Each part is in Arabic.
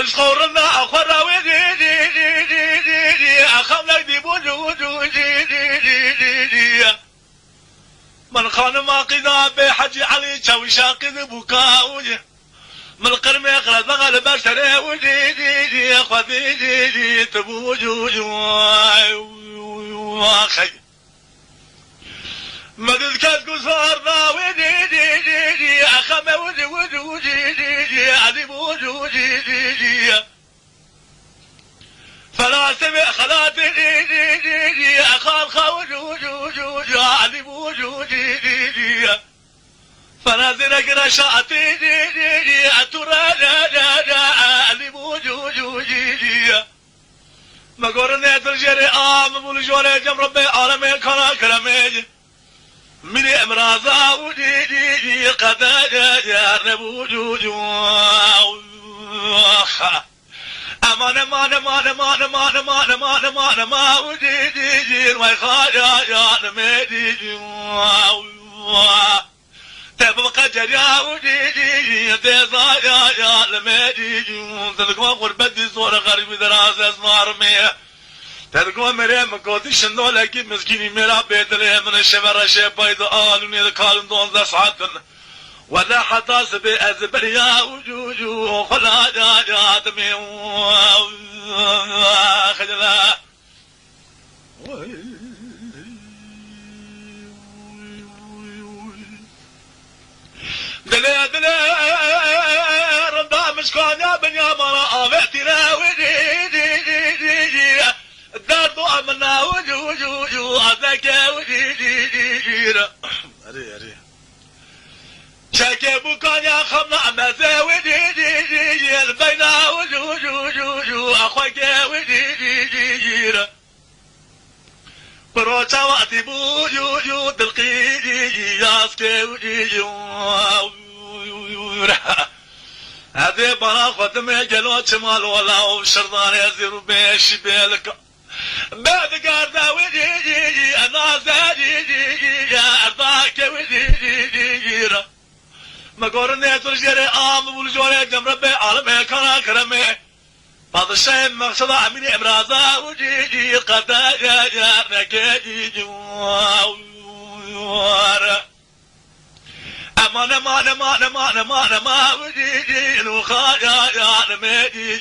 تشخورنا أخرى ودي أخملك دي بوجو من خان ما قضى بحج علي شوي شاقد بكاوي من القرم يقرأ بغل بشري ودي خذي تبوجو واخي مدد كاد قصارنا ودي أخم ودي عدي بوجودي فلا سمع خلاتي أخال خوجودي عدي بوجودي فنازلك رشاتي أترى عدي بوجودي ما قرني ترجري بقول جوري جم ربي عالمي كنا كرمي من امراض ودي قد جار بوجود امان ما ودي ما خاجا يا مدي تبقى جريا ودي تزا يا مدي تذكر غربتي صور غريب دراز اسمار مية تذكر مريم كوتي شنو لكن مسكيني مرا بيدلي من الشبر شبايد آلوني ذكالن دون ذا ساعتن ولا حتى سبي أزبريا وجوجو خلا جاجات مي خجلا دلي رضا مسكون يا بنيا مرا آبعتنا ودي الدردو أمنا وجو هذاك ودي أري شاكي بوكان يا خمنا مزا ودي البينا وجو أخوك ودي بروتا وقتي بوجو تلقي ياسكي ودي هذه برا خدمة جلوة شمال ولا وشردان يزيرو بيش بيلك بعد قاردا ودي انا زادي ارضاك ودي ما قرني ترجري بقول جوري جم ربي عالمي كنا كرمي بعض الشيء مقصد عميني امراضا ودي قد جارك ما ودي وخايا يا مدي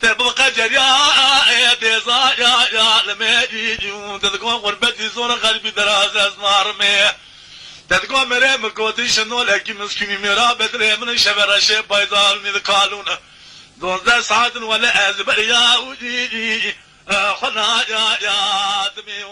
تبقى جريا تزا يا مدي تذكر غربتي صور قلبي دراز اسمار مي تذكر مريم كوتي شنو لكن مسكيني مرا بدري من الشبر شبايدال من القانون دون ذا ساعة ولا أزبريا ودي خنا يا دمي